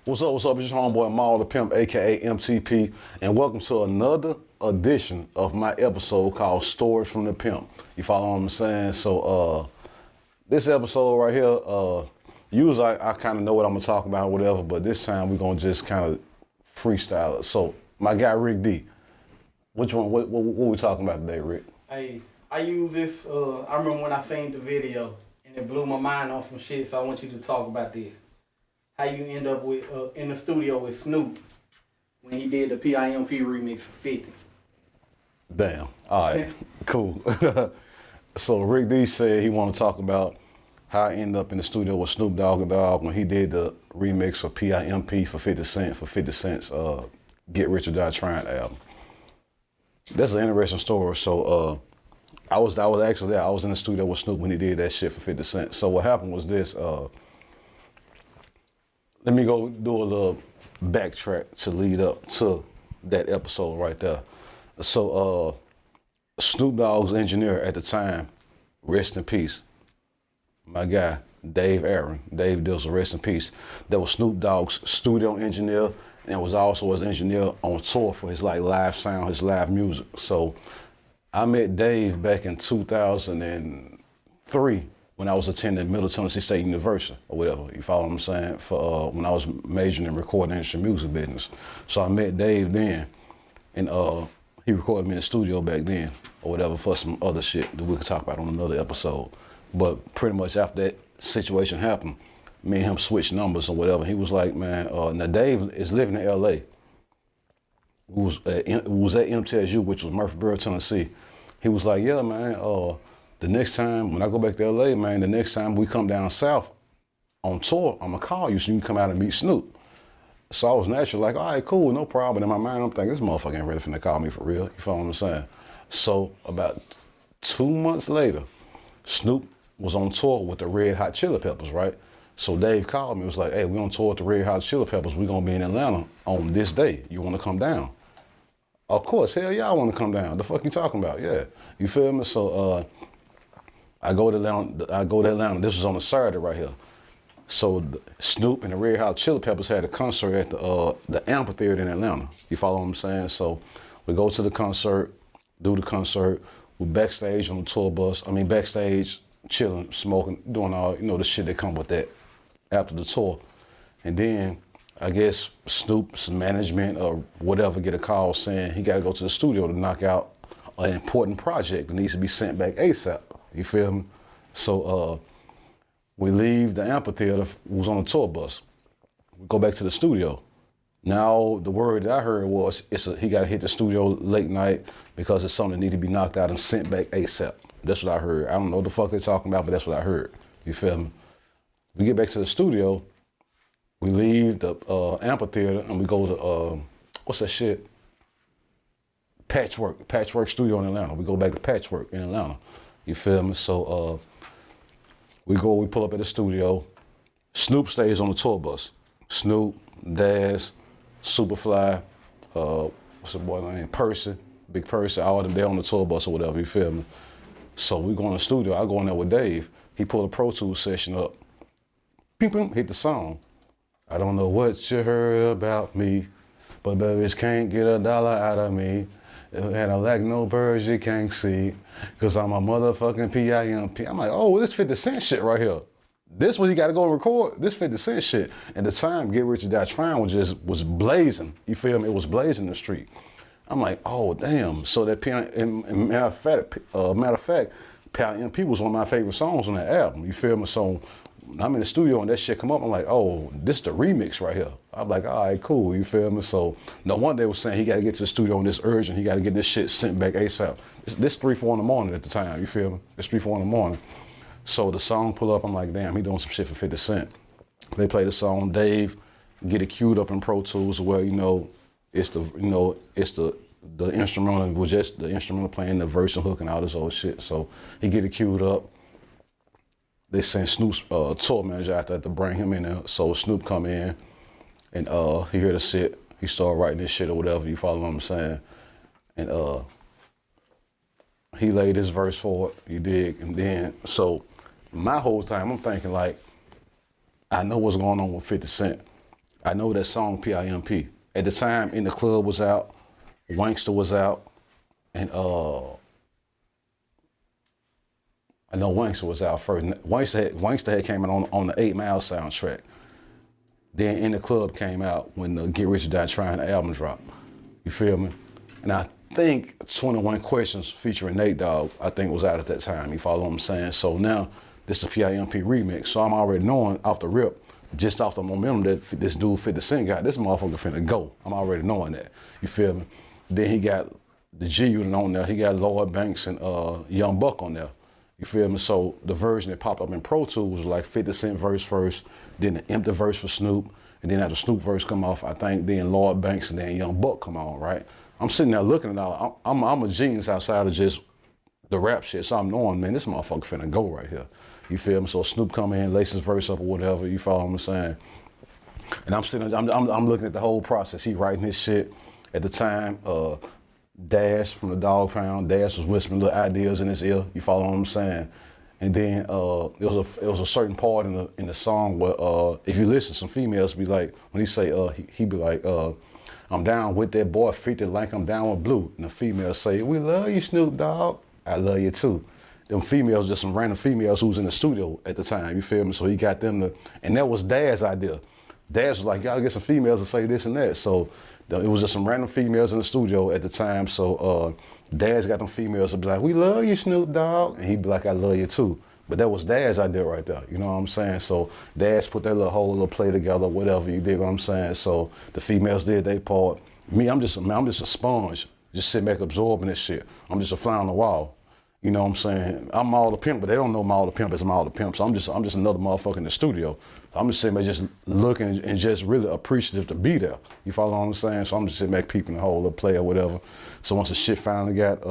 What's up? What's up? It's your homeboy Maal the Pimp, aka MTP, and welcome to another edition of my episode called "Stories from the Pimp." You follow what I'm saying? So, this episode right here, usually I kind of know what I'm gonna talk about or whatever, but this time we're gonna just kind of freestyle it. So, my guy Rick D, which one? What we talking about today, Rick? Hey, I use this. I remember when I seen the video and it blew my mind on some shit. So I want you to talk about this. How you end up with in the studio with Snoop when he did the PIMP remix for 50. Damn. All right. Cool. So Rick D said he want to talk about how I ended up in the studio with Snoop Dogg when he did the remix of PIMP for 50 Cent for 50 Cent's Get Rich or Die Trying album. That's an interesting story. So I was actually there. I was in the studio with Snoop when he did that shit for 50 Cent. So what happened was this. Let me go do a little backtrack to lead up to that episode right there. So Snoop Dogg's engineer at the time, rest in peace, my guy, Dave Aaron. Dave Dizzle, rest in peace. That was Snoop Dogg's studio engineer and was also his engineer on tour for his like live sound, his live music. So I met Dave back in 2003 when I was attending Middle Tennessee State University or whatever, you follow what I'm saying, for when I was majoring in recording industry music business. So I met Dave then, and he recorded me in the studio back then or whatever for some other shit that we could talk about on another episode. But pretty much after that situation happened, me and him switched numbers or whatever. He was like, man, now Dave is living in LA. We was at MTSU, which was Murfreesboro, Tennessee. He was like, yeah, man, the next time, when I go back to LA, man, the next time we come down south on tour, I'm gonna call you so you can come out and meet Snoop. So I was naturally like, all right, cool, no problem. In my mind, I'm thinking, this motherfucker ain't ready for to call me for real. You feel what I'm saying? So about 2 months later, Snoop was on tour with the Red Hot Chili Peppers, right? So Dave called me, was like, hey, we on tour with the Red Hot Chili Peppers. We gonna be in Atlanta on this day. You wanna come down? Of course, hell yeah, I wanna come down. The fuck you talking about? Yeah, you feel me? So I go to Atlanta. This was on a Saturday right here. So Snoop and the Red Hot Chili Peppers had a concert at the amphitheater in Atlanta. You follow what I'm saying? So we go to the concert, do the concert. We backstage on the tour bus. I mean, backstage, chilling, smoking, doing all, the shit that come with that after the tour. And then I guess Snoop's management or whatever get a call saying he got to go to the studio to knock out an important project that needs to be sent back ASAP. You feel me? So we leave the amphitheater, was on a tour bus. We go back to the studio. Now the word that I heard was he got to hit the studio late night because it's something that need to be knocked out and sent back ASAP. That's what I heard. I don't know what the fuck they're talking about, but that's what I heard. You feel me? We get back to the studio. We leave the amphitheater and we go to what's that shit? Patchwork Studio in Atlanta. We go back to Patchwork in Atlanta. You feel me? So we pull up at the studio. Snoop stays on the tour bus. Snoop, Daz, Superfly, what's the boy name? Percy, Big Percy, all of them there on the tour bus or whatever, you feel me? So we go in the studio, I go in there with Dave. He pulled a Pro Tools session up. Hit the song. I don't know what you heard about me, but babies can't get $1 out of me. And I lack no birds you can't see, cause I'm a motherfucking PIMP. I'm like, oh, this 50 Cent shit right here. This what he got to go record. This 50 Cent shit. At the time, Get Rich or Die Trying was blazing. You feel me? It was blazing the street. I'm like, oh damn. So that matter of fact, PIMP was one of my favorite songs on that album. You feel me? So I'm in the studio and that shit come up. I'm like, oh, this the remix right here. I'm like, all right, cool. You feel me? So no one day was saying he got to get to the studio on this urgent. He got to get this shit sent back ASAP. This 3, 4 in the morning at the time. You feel me? It's 3, 4 in the morning. So the song pull up. I'm like, damn, he doing some shit for 50 Cent. They play the song. Dave get it queued up in Pro Tools where it's the instrumental was just the instrumental playing the verse and hook and all this old shit. So he get it queued up. They sent Snoop's tour manager out there to bring him in there. So Snoop come in and he hear the shit. He start writing this shit or whatever, you follow what I'm saying? And he laid his verse for it, you dig? And then, so my whole time I'm thinking like, I know what's going on with 50 Cent. I know that song PIMP. At the time, In the Club was out, Wankster was out, and I know Wankster was out first. Wankster had came out on the 8 Mile soundtrack. Then In the Club came out when the Get Rich or Die Trying album dropped. You feel me? And I think 21 Questions featuring Nate Dogg, I think was out at that time. You follow what I'm saying? So now this is the PIMP remix. So I'm already knowing off the rip, just off the momentum that this dude 50 Cent got, this motherfucker finna go. I'm already knowing that. You feel me? Then he got the G Unit on there. He got Lloyd Banks and Young Buck on there. You feel me? So the version that popped up in Pro Tools was like 50 Cent verse first, then the empty verse for Snoop, and then after Snoop verse come off, I think then Lloyd Banks and then Young Buck come on, right? I'm sitting there looking at all. I'm a genius outside of just the rap shit, so I'm knowing, man, this motherfucker finna go right here. You feel me? So Snoop come in, lace his verse up or whatever. You follow what I'm saying? And I'm sitting, I'm looking at the whole process. He writing his shit at the time. Dash from the Dog Pound. Dash was whispering little ideas in his ear. You follow what I'm saying? And then it was a certain part in the song where if you listen, some females be like, when he say he be like, I'm down with that boy 50 like I'm down with Blue. And the females say, we love you, Snoop Dogg. I love you too. Them females, just some random females who was in the studio at the time, you feel me? So he got them to, and that was Dad's idea. Dad's was like, y'all get some females to say this and that. So it was just some random females in the studio at the time. So Dad's got them females to be like, we love you, Snoop Dogg. And he'd be like, I love you too. But that was Dad's idea right there, you know what I'm saying? So Dad's put that whole little play together, whatever, you dig what I'm saying? So the females did their part. Me, I'm just a sponge, just sitting back absorbing this shit. I'm just a fly on the wall. You know what I'm saying? I'm Maal the Pimp, but they don't know Maal the Pimp as Maal the Pimp. So I'm just another motherfucker in the studio. I'm just sitting back just looking and just really appreciative to be there. You follow what I'm saying? So I'm just sitting back peeping the whole little play or whatever. So once the shit finally got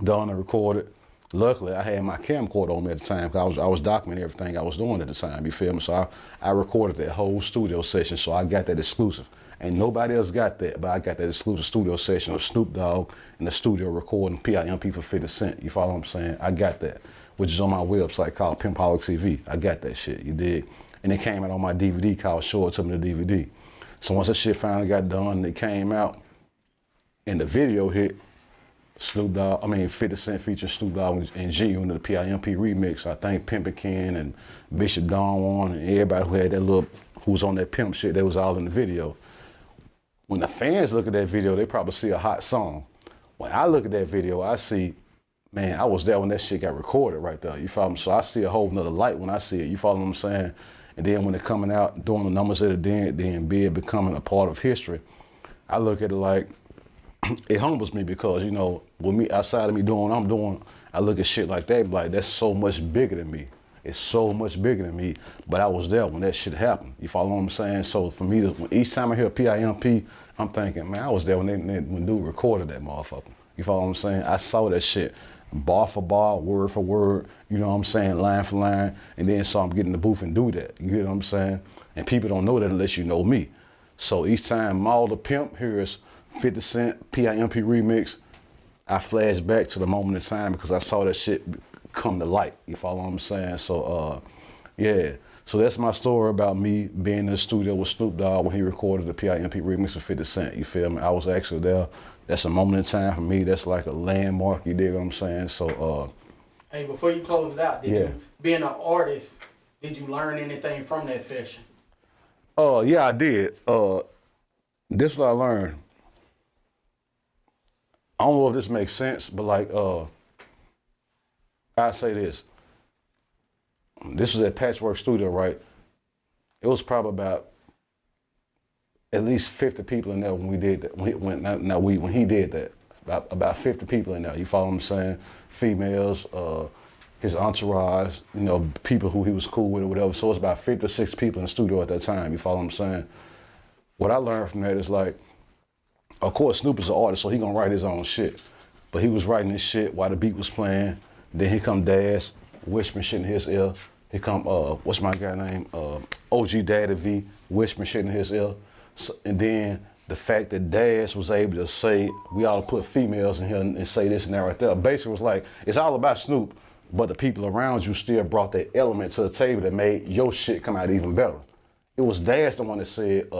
done and recorded, luckily I had my camcorder on me at the time because I was documenting everything I was doing at the time, you feel me? So I recorded that whole studio session, so I got that exclusive. And nobody else got that, but I got that exclusive studio session of Snoop Dogg in the studio recording PIMP for 50 Cent. You follow what I'm saying? I got that, which is on my website called Pimpoholic TV. I got that shit, you dig? And it came out on my DVD called Show It To Me, the DVD. So once that shit finally got done and it came out and the video hit, 50 Cent featuring Snoop Dogg and G Unit, the PIMP remix. I think Pimp Ken and Bishop Don Juan and everybody who had that little, who was on that pimp shit, they was all in the video. When the fans look at that video, they probably see a hot song. When I look at that video, I see, man, I was there when that shit got recorded right there. You follow me? So I see a whole nother light when I see it. You follow what I'm saying? And then when they're coming out, doing the numbers that it did, then becoming a part of history, I look at it like, it humbles me because, you know, with me, outside of me doing what I'm doing, I look at shit like that, like, that's so much bigger than me. It's so much bigger than me, but I was there when that shit happened. You follow what I'm saying? So for me, each time I hear PIMP, I'm thinking, man, I was there when dude recorded that motherfucker. You follow what I'm saying? I saw that shit bar for bar, word for word, you know what I'm saying, line for line, and then saw him get in the booth and do that. You know what I'm saying? And people don't know that unless you know me. So each time Maal the Pimp hears 50 Cent PIMP remix, I flash back to the moment in time because I saw that shit come to light. You follow what I'm saying? So yeah. So that's my story about me being in the studio with Snoop Dogg when he recorded the PIMP remix of 50 Cent. You feel me? I was actually there. That's a moment in time for me. That's like a landmark. You dig what I'm saying? So hey, before you close it out, did you, being an artist, did you learn anything from that session? Yeah, I did. This is what I learned. I don't know if this makes sense, but like I say this. This was at Patchwork Studio, right? It was probably about at least 50 people in there when we did that. When he did that, about 50 people in there. You follow what I'm saying? Females, his entourage, you know, people who he was cool with or whatever. So it's about 56 people in the studio at that time. You follow what I'm saying? What I learned from that is like, of course, Snoop is an artist, so he gonna write his own shit. But he was writing this shit while the beat was playing. Then here come Dash, whispering shit in his ear. Here come, what's my guy name? OG Daddy V, whispering shit in his ear. So, and then the fact that Dash was able to say, we ought to put females in here and say this and that right there. Basically, it was like, it's all about Snoop, but the people around you still brought that element to the table that made your shit come out even better. it was Dad's the one that said,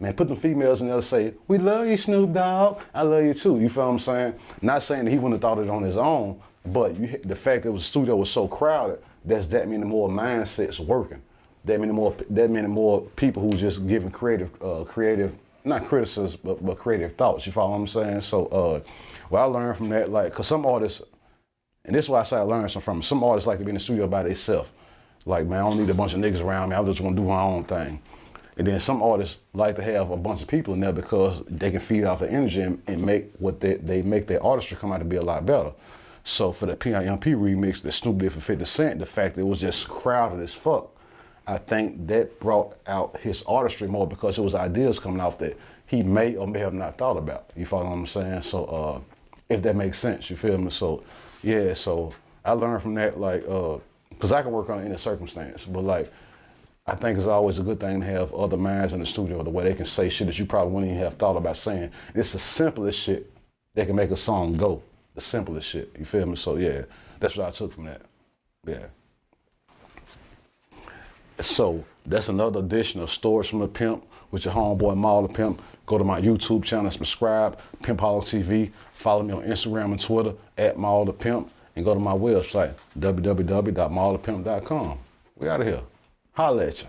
man, put them females in there and say, we love you, Snoop Dogg. I love you too. You feel what I'm saying? Not saying that he wouldn't have thought it on his own, but the fact that the studio was so crowded, that's that many more mindsets working. That many more people who just giving creative, not criticism, but creative thoughts. You follow what I'm saying? So, what I learned from that, like, cause some artists, and this is why I say I learned from some artists like to be in the studio by themselves. Like, man, I don't need a bunch of niggas around me. I'm just gonna do my own thing. And then some artists like to have a bunch of people in there because they can feed off the energy and make what they make their artistry come out to be a lot better. So for the Pimp remix that Snoop did for 50 Cent, the fact that it was just crowded as fuck, I think that brought out his artistry more because it was ideas coming off that he may or may have not thought about. You follow what I'm saying? So if that makes sense, you feel me? So yeah, so I learned from that, like, cause I can work on any circumstance, but like, I think it's always a good thing to have other minds in the studio, the way they can say shit that you probably wouldn't even have thought about saying. It's the simplest shit that can make a song go. The simplest shit, you feel me? So yeah, that's what I took from that, yeah. So that's another edition of Stories from the Pimp with your homeboy Maal the Pimp. Go to my YouTube channel, subscribe, Pimpoholic TV. Follow me on Instagram and Twitter @Maal the Pimp, and go to my website www.maalthepimp.com. We out of here. Holla at you.